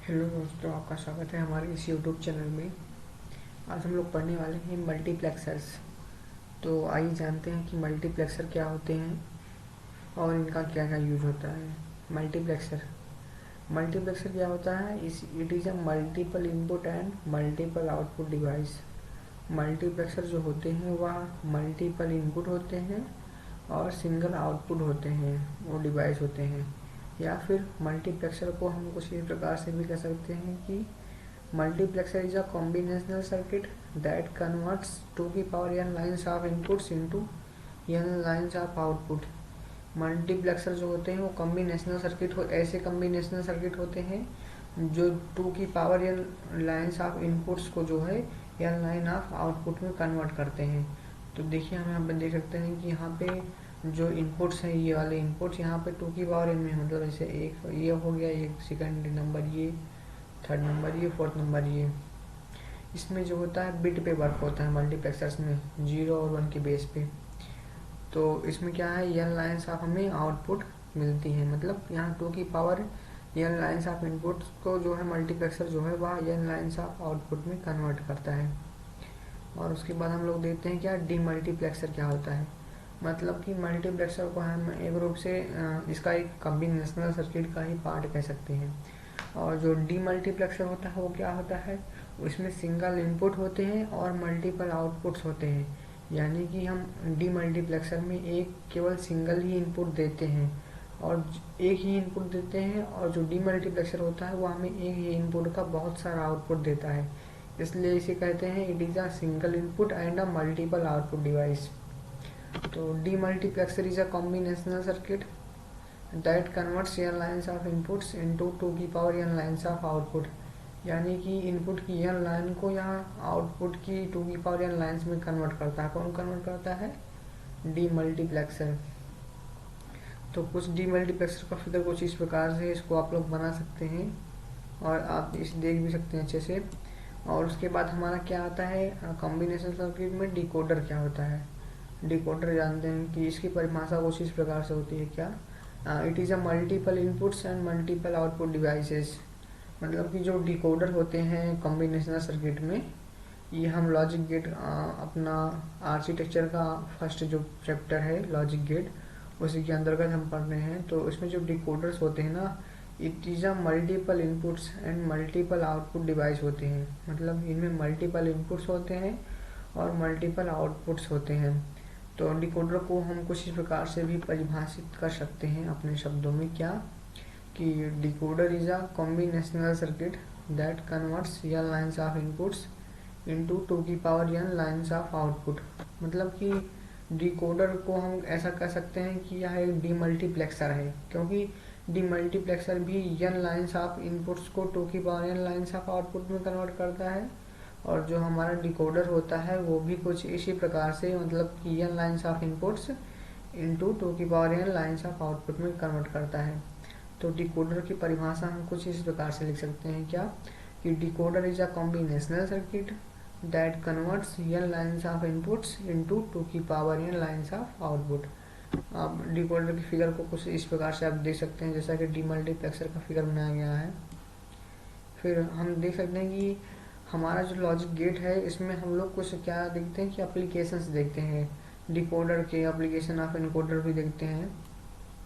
Hello दोस्तों, आपका स्वागत है हमारे इस यूट्यूब चैनल में। आज हम लोग पढ़ने वाले हैं मल्टीप्लेक्सर्स। तो आइए जानते हैं कि मल्टीप्लेक्सर क्या होते हैं और इनका क्या क्या यूज होता है। मल्टीप्लेक्सर मल्टीप्लेक्सर क्या होता है? It is a multiple input and multiple output device. Multiplexer जो होते हैं वह मल्टीपल इनपुट होते हैं और सिंगल आउटपुट होते हैं, वो डिवाइस होते हैं। या फिर मल्टीप्लेक्सर को हम कुछ इस प्रकार से भी कह सकते हैं कि multiplexer is a combinational circuit that converts 2 की power n lines of inputs into n lines of output। Multiplexer जो होते हैं वो कॉम्बिनेशनल सर्किट ऐसे कॉम्बिनेशनल सर्किट होते हैं जो 2 की power n lines of inputs को जो है n लाइन ऑफ आउटपुट में कन्वर्ट करते हैं। तो देखिए, हम यहाँ पे देख सकते हैं कि यहाँ पे जो इनपुट्स हैं, ये वाले इनपुट्स यहाँ पे 2 की पावर n में, मतलब जैसे एक ये हो गया, एक सेकंड नंबर, ये थर्ड नंबर, ये फोर्थ नंबर, ये इसमें जो होता है बिट पे वर्क होता है मल्टीप्लेक्सर्स में, 0 और 1 के बेस पे। तो इसमें क्या है, n लाइन्स ऑफ हमें आउटपुट मिलती है, मतलब यहाँ 2 की power n lines of input को जो है मल्टीप्लेक्सर जो है वह n लाइन्स ऑफ आउटपुट में कन्वर्ट करता है। और उसके बाद हम लोग देखते हैं क्या डीमल्टीप्लेक्सर क्या होता है। मतलब कि मल्टीप्लेक्सर को हम एक रूप से इसका एक कॉम्बिनेशनल सर्किट का ही पार्ट कह सकते हैं। और जो डीमल्टीप्लेक्सर होता है वो क्या होता है, उसमें सिंगल इनपुट होते हैं और मल्टीपल आउटपुट्स होते हैं। यानी कि हम डीमल्टीप्लेक्सर में एक केवल सिंगल ही इनपुट देते हैं और एक ही इनपुट देते हैं, और जो डीमल्टीप्लेक्सर होता है वो हमें एक ही इनपुट का बहुत सारा आउटपुट देता है। इसलिए इसे कहते हैं it is a single input and a multiple output device. तो demultiplexer is a combinational circuit that converts n lines of inputs into 2 की power n lines of output. यानी कि इनपुट की n लाइन को यहाँ आउटपुट की 2 की power n lines में कन्वर्ट करता है। कौन कन्वर्ट करता है? डीमल्टीप्लेक्सर। तो कुछ डीमल्टीप्लेक्सर का फिगर कुछ इस प्रकार से इसको आप लोग बना सकते हैं और आप इसे देख भी सकते हैं अच्छे से। और उसके बाद हमारा क्या आता है कॉम्बिनेशन सर्किट में, डिकोडर क्या होता है। डिकोडर जानते हैं कि इसकी परिभाषा कुछ इस प्रकार से होती है क्या, it is a multiple inputs and multiple output devices. मतलब कि जो डिकोडर होते हैं कॉम्बिनेशनल सर्किट में, ये हम लॉजिक गेट अपना आर्किटेक्चर का फर्स्ट जो चैप्टर है लॉजिक गेट, उसी के अंतर्गत हम पढ़ रहे हैं। तो इसमें जो डिकोडर्स होते हैं ना, it is a multiple inputs and multiple output device होते हैं। मतलब इनमें मल्टीपल इनपुट्स होते हैं और मल्टीपल आउटपुट्स होते हैं। तो डिकोडर को हम कुछ इस प्रकार से भी परिभाषित कर सकते हैं अपने शब्दों में, क्या कि decoder is a combinational circuit that converts n lines of inputs into 2 की power n lines of output. मतलब कि डिकोडर को हम ऐसा कह सकते हैं कि यह एक डीमल्टीप्लेक्सर है, क्योंकि डीमल्टीप्लेक्सर भी n लाइन्स ऑफ इनपुट्स को 2 की power n lines of output में कन्वर्ट करता है। और जो हमारा डिकोडर होता है वो भी कुछ इसी प्रकार से, मतलब कि n lines of inputs into 2 की power n lines of output में कन्वर्ट करता है। तो डिकोडर की परिभाषा हम कुछ इस प्रकार से लिख सकते हैं क्या, कि decoder is a combinational circuit that converts n lines of inputs into 2 की power n lines of output. आप डिकोडर की फिगर को कुछ इस प्रकार से आप देख सकते हैं, जैसा कि डीमल्टीप्लेक्सर का फिगर बनाया गया है। फिर हम देख सकते हैं कि हमारा जो लॉजिक गेट है, इसमें हम लोग कुछ क्या देखते हैं कि एप्लीकेशंस देखते हैं, डिकोडर के एप्लीकेशन ऑफ इनकोडर भी देखते हैं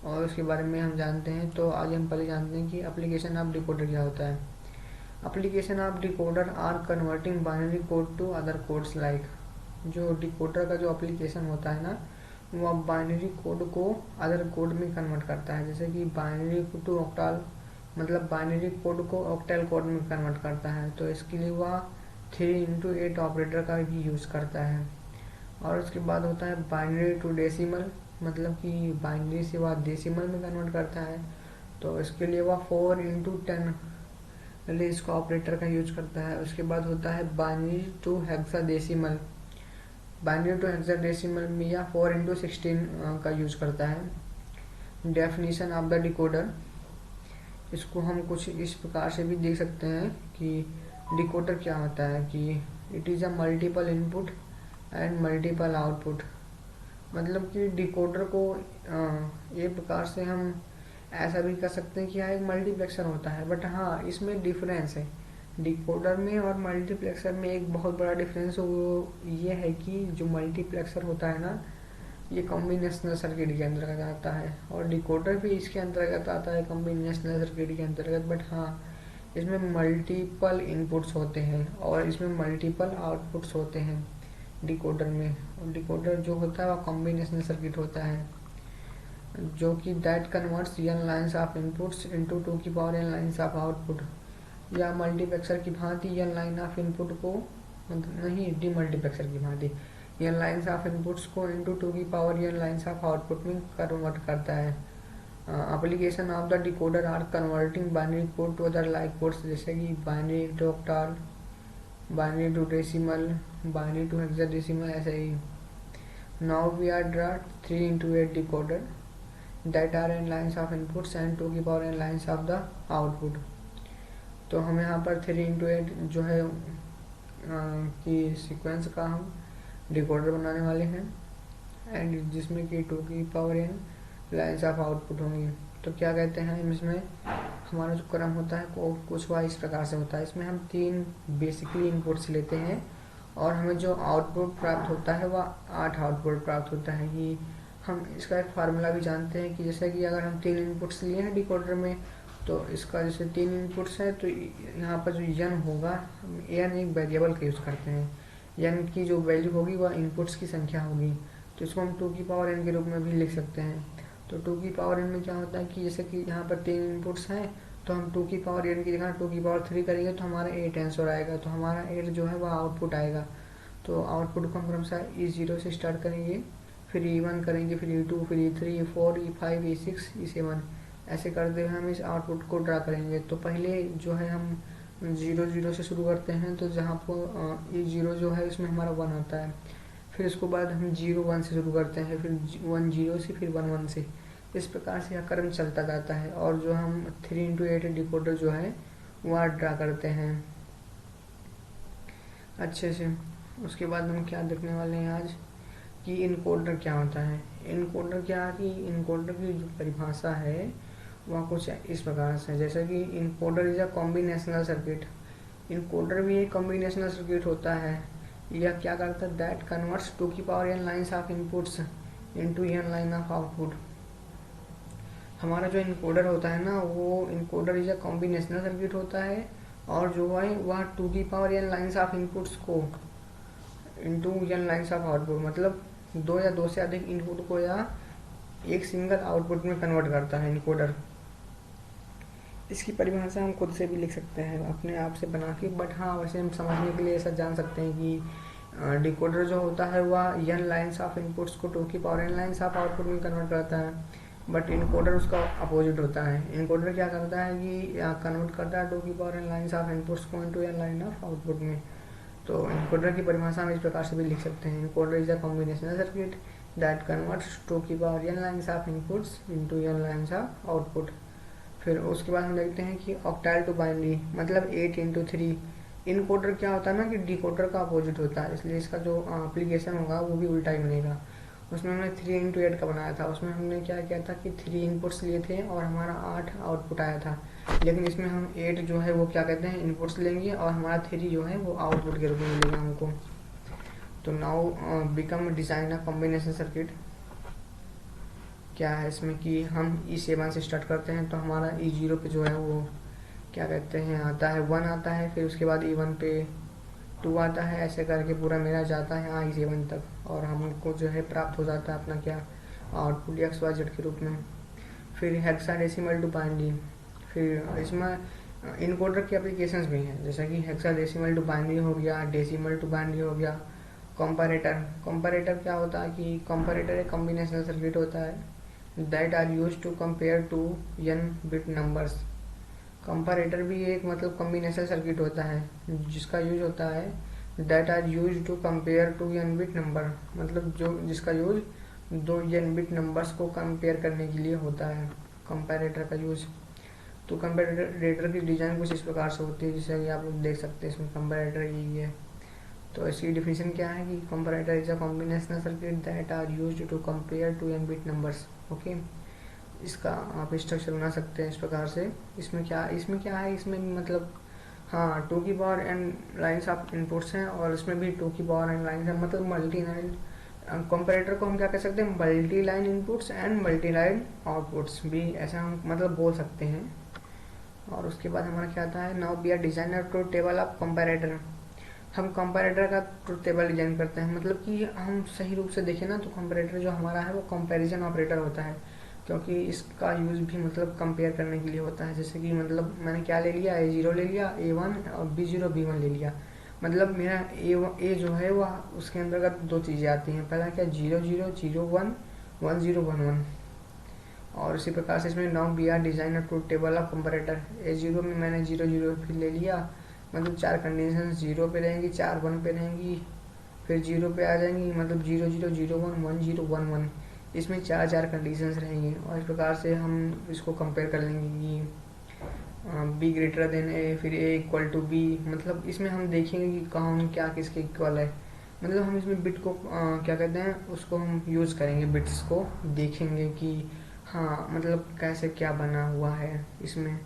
और उसके बारे में हम जानते हैं। तो आज हम पहले जानते हैं कि एप्लीकेशन ऑफ डिकोडर क्या होता है। Application of decoder are converting binary code to other codes like. जो डिकोडर का जो एप्लीकेशन होता है ना, वो बाइनरी कोड को अदर कोड में कन्वर्ट करता है। जैसे कि बाइनरी टू ऑक्टल, मतलब बाइनरी कोड को ऑक्टल कोड में कन्वर्ट करता है। तो इसके लिए वह 3x8 ऑपरेटर का भी यूज़ करता है। और उसके बाद होता है बाइनरी टू डेसिमल, मतलब कि बाइनरी से वह डेसिमल में कन्वर्ट करता है। तो इसके लिए वह 4x10 इसका ऑपरेटर का यूज करता है। उसके बाद होता है binary to hexadecimal, binary to hexadecimal में या 4x16 का यूज करता है। डेफिनेशन ऑफ द डिकोडर, इसको हम कुछ इस प्रकार से भी देख सकते हैं कि डिकोडर क्या होता है, कि it is a multiple input and multiple output. मतलब कि डिकोडर को एक प्रकार से हम ऐसा भी कर सकते हैं कि यहाँ एक मल्टीप्लेक्सर होता है, बट हाँ इसमें डिफरेंस है। डिकोडर में और मल्टीप्लेक्सर में एक बहुत बड़ा डिफरेंस वो ये है कि जो मल्टीप्लेक्सर होता है ना, ये कॉम्बिनेशनल सर्किट के अंतर्गत आता है, और डिकोडर भी इसके अंतर्गत आता है कॉम्बिनेशनल सर्किट के अंतर्गत। बट हाँ इसमें मल्टीपल इनपुट्स होते हैं और इसमें मल्टीपल आउटपुट्स होते हैं डिकोडर में। और डिकोडर जो होता है वो कॉम्बिनेशनल सर्किट होता है, जो कि that converts n lines of inputs into 2 की power n lines of output. या मल्टीप्लेक्सर की भांति n लाइन ऑफ इनपुट को, नहीं डीमल्टीप्लेक्सर की भांति n लाइन्स ऑफ इनपुट्स को इनटू 2 की power n lines of output में कन्वर्ट करता है। Application of the decoder are converting binary code to other like codes, जैसे कि binary to octal, binary to decimal, binary to hexadecimal, ऐसे ही। Now we are draw 3x8 decoder that are n lines of inputs and 2 की power n lines of the output। तो हम यहाँ पर 3x8 जो है कि सीक्वेंस का हम डिकोडर बनाने वाले हैं, एंड जिसमें कि 2 की power n lines of output होंगी। तो क्या कहते हैं इसमें हमारा जो क्रम होता है वो कुछ इस प्रकार से होता है। इसमें हम 3 बेसिकली इनपुट्स लेते हैं और हमें जो आउटपुट प्राप्त होता है वह 8 आउटपुट प्राप्त होता है। कि हम इसका एक फार्मूला भी जानते हैं कि जैसे कि अगर हम 3 इनपुट्स लिए हैं डिकोडर में, तो इसका जैसे 3 इनपुट्स है तो यहाँ पर जो n होगा, हम n एक वेरिएबल का यूज़ करते हैं। n की जो वैल्यू होगी वह इनपुट्स की संख्या होगी, तो इसको हम 2 की पावर n के रूप में भी लिख सकते हैं। तो 2 की पावर n में क्या होता है कि जैसे कि यहाँ पर 3 इनपुट्स हैं, तो हम 2 की पावर n की जगह 2 की पावर 3 करेंगे तो हमारा 8 आंसर आएगा। तो हमारा 8 जो है वह आउटपुट आएगा। तो आउटपुट को हम क्रमशः E0 से स्टार्ट करेंगे, फिर E1 करेंगे, फिर E2, फिर E3, E4, E5, E6, E7, ऐसे करते हुए हम इस आउटपुट को ड्रा करेंगे। तो पहले जो है हम 0 से शुरू करते हैं, तो जहाँ पर E0 जो है इसमें हमारा 1 आता है। फिर उसके बाद हम 0 1 से शुरू करते हैं, फिर 1 0 से, फिर 1 1 से। इस प्रकार से यह क्रम चलता जाता है। और जो हम 3x8 डिकोडर जो है वह ड्रा करते हैं अच्छे से। उसके बाद हम क्या देखने वाले हैं आज कि इनकोडर क्या होता है। इनकोडर क्या कि इनकोडर की जो परिभाषा है वह कुछ इस प्रकार से, जैसे कि encoder is a combinational circuit. Encoder भी एक कॉम्बिनेशनल सर्किट होता है। यह क्या करता है, दैट कन्वर्ट्स 2 की power n lines of inputs into n line of output. हमारा जो इनकोडर होता है ना, वो encoder is a combinational circuit होता है, और जो है वह 2 की power n lines of inputs को into n lines of output, मतलब 2 या 2 से अधिक इनपुट को या एक सिंगल आउटपुट में कन्वर्ट करता है इनकोडर। इसकी परिभाषा हम खुद से भी लिख सकते हैं अपने आप से बना के, बट हाँ वैसे हम समझने के लिए ऐसा जान सकते हैं कि डिकोडर जो होता है वह n लाइन्स ऑफ इनपुट्स को 2 की power n lines of output में कन्वर्ट करता है, बट इनकोडर उसका अपोजिट होता है। इनकोडर क्या करता है कि कन्वर्ट करता है 2 की power n lines of inputs को into n line of output में। तो इनकोडर की परिभाषा हम इस प्रकार से भी लिख सकते हैं, encoder is a combinational circuit that converts 2 की power n lines of inputs into n lines of output. फिर उसके बाद हम देखते हैं कि ऑक्टल टू बाइनरी, मतलब 8 इंटू 3। इनकोडर क्या होता है ना कि डिकोडर का अपोजिट होता है, इसलिए इसका जो एप्लीकेशन होगा वो भी उल्टा ही बनेगा। उसमें हमने 3x8 का बनाया था, उसमें हमने क्या किया था कि 3 इनपुट्स लिए थे और हमारा 8 आउटपुट आया था। लेकिन इसमें हम 8 जो है वो क्या कहते हैं इनपुट्स लेंगे और हमारा 3 जो है वो आउटपुट के रूप में मिलेगा हमको। तो now become design a combination circuit. क्या है इसमें कि हम E7 से स्टार्ट करते हैं, तो हमारा E0 पे जो है वो क्या कहते हैं आता है 1 आता है, फिर उसके बाद E1 पे 2 आता है, ऐसे करके पूरा मेरा जाता है यहाँ E7 तक, और हमको जो है प्राप्त हो जाता है अपना क्या आउटपुट XYZ के रूप में। फिर हेक्साडेसिमल टू बाइनरी। फिर इसमें इनकोडर की एप्लीकेशंस भी हैं, जैसे कि हेक्साडेसिमल टू बाइनरी हो गया, डेसिमल टू बाइनरी हो गया। कंपैरेटर क्या होता है कि कंपैरेटर एक कॉम्बिनेशनल सर्किट होता है that are use to compare to n bit numbers. Comparator भी एक मतलब कॉम्बिनेशन सर्किट होता है जिसका यूज होता है that are use to compare to n bit number, मतलब जो जिसका यूज 2 n बिट नंबर्स को कंपेयर करने के लिए होता है कंपैरेटर का यूज। तो कंपैरेटर की डिजाइन कुछ इस प्रकार से होती है, जैसे कि आप लोग देख सकते हैं इसमें कंपैरेटर यही है। तो इसकी डिफिनेशन क्या है कि comparator is a combinational circuit that are used to compare to n bit numbers. Okay, इसका आप स्ट्रक्चर बना सकते हैं इस प्रकार से। इसमें क्या है, इसमें मतलब हाँ 2 की power N lines of inputs हैं, और इसमें भी 2 की पावर एन लाइन्स हैं, मतलब मल्टी लाइन कंपैरेटर को हम क्या कह सकते हैं, multi line inputs and multi line outputs भी ऐसा हम मतलब बोल सकते हैं। और उसके बाद हमारा क्या आता है, now we are designer truth table of comparator. हम कंपैरेटर का ट्रूथ टेबल डिजाइन करते हैं, मतलब कि हम सही रूप से देखें ना तो कंपैरेटर जो हमारा है वो कंपैरिजन ऑपरेटर होता है, क्योंकि इसका यूज़ भी मतलब कंपेयर करने के लिए होता है। जैसे कि मतलब मैंने क्या ले लिया, A0 ले लिया, A1 और B0 B1 ले लिया। मतलब मेरा ए जो है वह उसके अंतर्गत दो चीज़ें आती हैं, पहला क्या 0001 1011, और इसी प्रकार से इसमें now we are designer truth table of comparator. A0 में मैंने 00 फिर ले लिया, मतलब 4 कंडीशन 0 पे रहेंगी, 4 1 पे रहेंगी, फिर 0 पे आ जाएंगी, मतलब 0001 1011, इसमें 4 कंडीशंस रहेंगी। और इस प्रकार से हम इसको कंपेयर कर लेंगे कि बी ग्रेटर देन ए, फिर ए इक्वल टू बी, मतलब इसमें हम देखेंगे कि कौन क्या किसके इक्वल है। मतलब हम इसमें बिट को क्या कहते हैं, उसको हम यूज़ करेंगे, बिट्स को देखेंगे कि हाँ मतलब कैसे क्या बना हुआ है इसमें।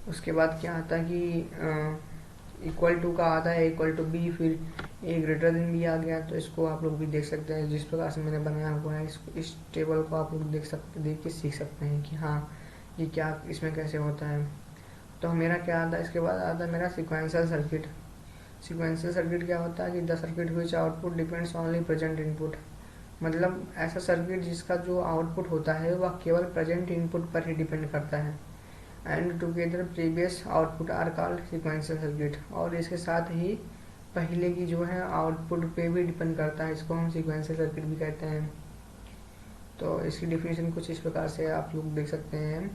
उसके बाद क्या आता है कि इक्वल टू का आता है इक्वल टू बी, फिर ए ग्रेटर देन बी आ गया। तो इसको आप लोग भी देख सकते हैं, जिस प्रकार से मैंने बनाया हुआ है इस टेबल को आप लोग देख के सीख सकते हैं कि हाँ ये क्या इसमें कैसे होता है। तो मेरा क्या आता है, इसके बाद आता है मेरा सिक्वेंशियल सर्किट। सिक्वेंशियल सर्किट क्या होता है कि the circuit which output depends only present input, मतलब ऐसा सर्किट जिसका जो आउटपुट होता है वह केवल प्रेजेंट इनपुट पर ही डिपेंड करता है। And together previous output are called sequential circuit, और इसके साथ ही पहले की जो है आउटपुट पे भी डिपेंड करता है, इसको हम सिक्वेंशियल सर्किट भी कहते हैं। तो इसकी डिफिनेशन कुछ इस प्रकार से आप लोग देख सकते हैं,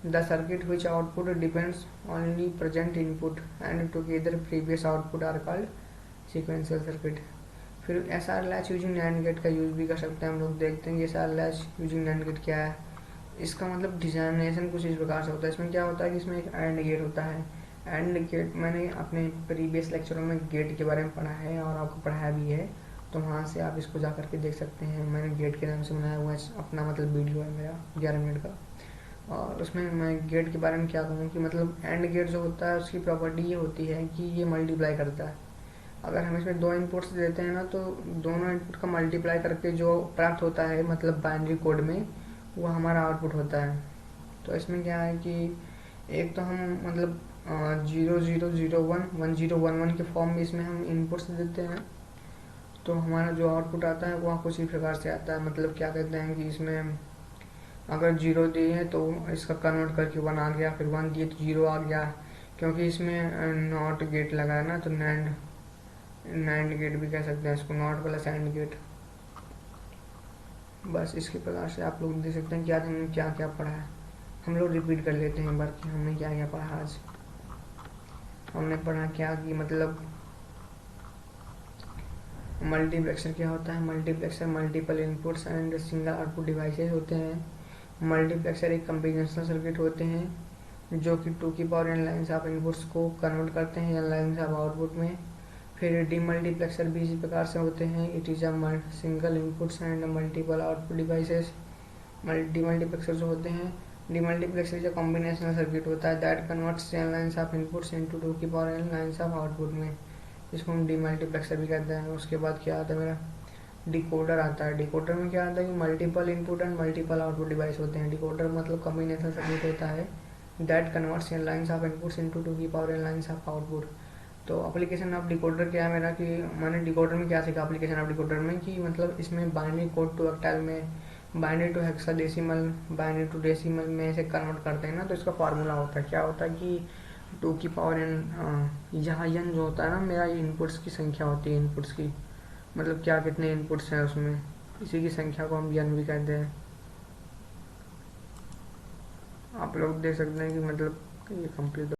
the circuit which output depends only present input and together previous output are called sequential circuit. फिर S R latch using NAND gate का यूज भी कर सकते हैं हम लोग। देखते हैं कि S R latch using NAND gate क्या है। इसका मतलब डिजाइनेशन कुछ इस प्रकार से होता है। इसमें क्या होता है कि इसमें एक एंड गेट होता है। एंड गेट मैंने अपने प्रीवियस लेक्चरों में गेट के बारे में पढ़ा है और आपको पढ़ाया भी है, तो वहाँ से आप इसको जा करके देख सकते हैं। मैंने गेट के नाम से बनाया हुआ है अपना, मतलब वीडियो है मेरा 11 मिनट का, और उसमें मैं गेट के बारे में क्या कहूँ कि मतलब एंड गेट जो होता है उसकी प्रॉपर्टी ये होती है कि ये मल्टीप्लाई करता है। अगर हम इसमें दो इनपुट्स देते हैं ना, तो दोनों इनपुट का मल्टीप्लाई करके जो प्राप्त होता है मतलब बाइनरी कोड में, वो हमारा आउटपुट होता है। तो इसमें क्या है कि एक तो हम मतलब 0001 1011 के फॉर्म में इसमें हम इनपुट्स देते हैं, तो हमारा जो आउटपुट आता है वह कुछ इस प्रकार से आता है। मतलब क्या कहते हैं कि इसमें अगर 0 दिए तो इसका कन्वर्ट करके 1 आ गया, फिर 1 दिए तो 0 आ गया, क्योंकि इसमें नॉट गेट लगा है ना, तो नैंड गेट भी कह सकते हैं इसको, नॉट प्लस एंड गेट। बस इसके प्रकार से आप लोग देख सकते हैं कि आज हमने क्या क्या पढ़ा है। हम लोग रिपीट कर लेते हैं एक बार कि हमने क्या क्या पढ़ा आज। हमने पढ़ा क्या कि मतलब मल्टीप्लेक्सर क्या होता है। Multiplexer multiple inputs and single output devices होते हैं। मल्टीप्लेक्सर एक कम्बिनेशनल सर्किट होते हैं जो कि 2 की power n lines of inputs को कन्वर्ट करते हैं n लाइन्स ऑफ आउटपुट में। फिर डीमल्टीप्लेक्सर भी इसी प्रकार से होते हैं, it is a single inputs and multiple output devices. Demultiplexer जो होते हैं, demultiplexer is a combinational circuit होता है that converts n lines of inputs into 2 की power n lines of output में, इसको हम डीमल्टीप्लेक्सर भी कहते हैं। उसके बाद क्या आता है मेरा, डिकोडर आता है। डिकोडर में क्या आता है कि multiple input and multiple output device होते हैं। डिकोडर मतलब कॉम्बिनेशन सर्किट होता है that converts n lines of inputs into 2 की power n lines of output. तो एप्लीकेशन ऑफ डिकोडर क्या है मेरा, कि मैंने डिकोडर में क्या सीखा एप्लीकेशन ऑफ डिकोडर में, कि मतलब इसमें बाइनरी कोड टू ऑक्टल में, binary to hexadecimal, binary to decimal में से कन्वर्ट करते हैं ना, तो इसका फार्मूला होता है, क्या होता है कि 2 की पावर n, यहाँ n जो होता है ना मेरा, ये इनपुट्स की संख्या होती है, इनपुट्स की मतलब क्या कितने इनपुट्स हैं उसमें, इसी की संख्या को हम n भी कहते हैं। आप लोग देख सकते हैं कि मतलब ये कंप्लीट